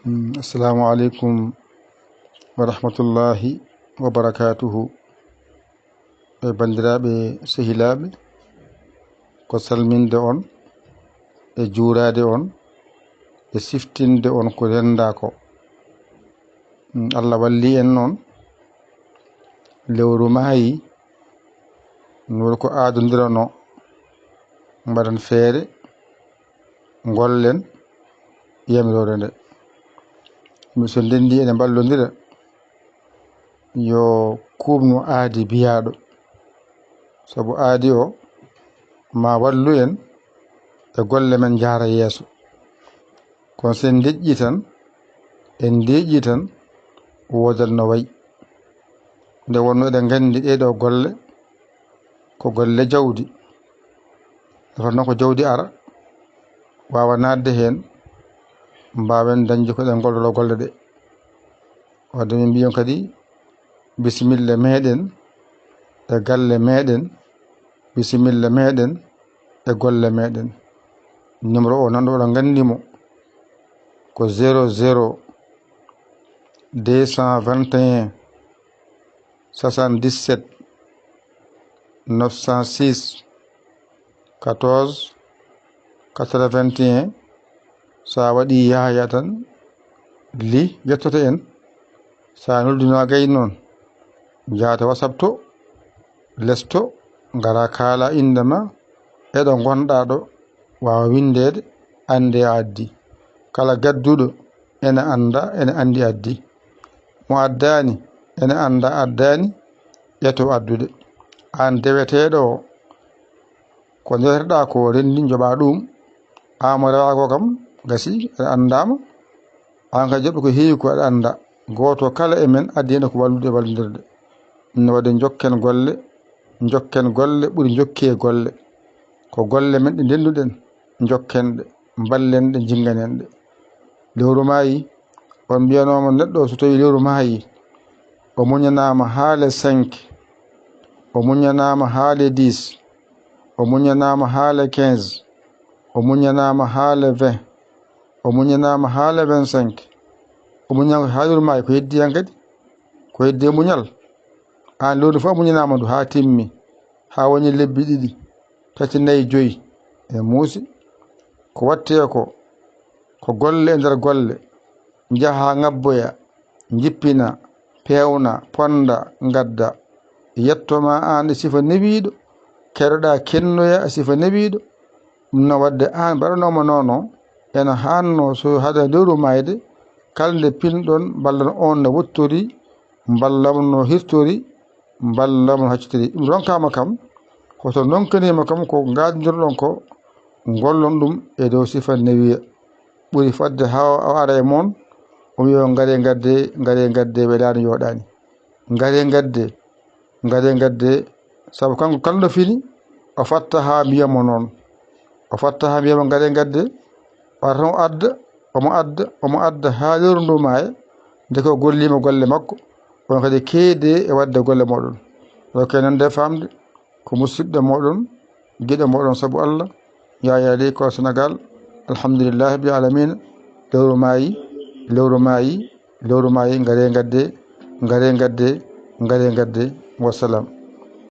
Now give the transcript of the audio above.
Assalamu alaikum wa rahmatullahi wa barakatuhu. E bandiraɓe sehilaɓe, ko salminde on e juurade on e siftinde on ko renda ko. Allah walli en noon lewru maayi nol ko aadodirano mbaɗen feere gollen yamirore nde. So ndendi ene ballodira yo kuubno aadi biyaɗo, sabu aadi o ma wallu en e golle men jara yeeso. Kono sen deƴƴi tan en deƴƴi tan wodat no wayi, nde wonno eɗen gandi ɗeɗo golle ko golle jawdi. Hono ko jawdi ara wawa nadde hen mbawen dañde ko ɗen golloro golle ɗe. Wadde min mbiyon kadi bisimilla meɗen e galle meɗen, bisimilla meɗen e golle meɗen. Numéro o nan ɗo oɗon gandimo ko 00 221 77 906 14 81. sa waɗi yahaya tan li yettoto en, sa noddino gay noon jata WhatsApp to lesto ngara kala indema eɗo gonɗa ɗo, wawa windede ande a addi. Kala gadduɗo ene anda ene andi addi, mo addani ene anda addani ƴetto addude. An deweteɗo ko deweteɗa ko rendi joɓa ɗum, amo rewago kam gasi aɗa andama. An ka jaɓɓi ko heewi ko aɗa anda. Goto kala e men addi hen ko wallude wallodirde. No waɗi jokken golle ɓuuri jokke golle. Ko golle men ɗe ndenduɗen jokkenɗe, ballenɗe, jinganenɗe. Lewru maayi on mbiyanoma neɗɗo so tawi lewru maayi o muñanama haale 5, o muñanama haale 10, o muñanama haale 15, o muñanama haale 20, o muñanama haale 25, o muñanama haaluru maayi ko heddi hen kadi ko heddi muñal. An lewru fof muñanama ndu ha timmi, ha woni lebbi 2, 3, 4, 5 e muusi. Ko watte ko golle e nder golle, jaha ngabboya, jippina, pewna, ponda, gadda, yettoma an e sifa newiɗo, keroɗa kennoya e sifa newiɗo. No wadde an mbaɗanoma nono ene hanno so hada lewru mayde kalde pinɗon ballan on no wottori, ballam no hirtori, ballam no haccitori. Ɗum ronkama kam koto donkanima kam ko gaddirɗon ko gollon ɗum e dow sifa newiya. ɓuri fadde ha o ara e moon o wiyo ngare gadde weɗani yoɗani. Ngare gadde sabu kanko kalno fini o fatta ha mbiyamo noon, o fatta ha mbiyamo ngare gadde. Wata omo adda ha lewru ndu maaya, nde ko gollima golle makko on kadi keede e wadde golle moɗon. O kenande famde ko musidɗo moɗon, giɗo moɗon sabu Allah. Yaya Dey ko Sénégal, alhamdulillahi rabbil alamina. Lewru maayi ngare gadde wassalam.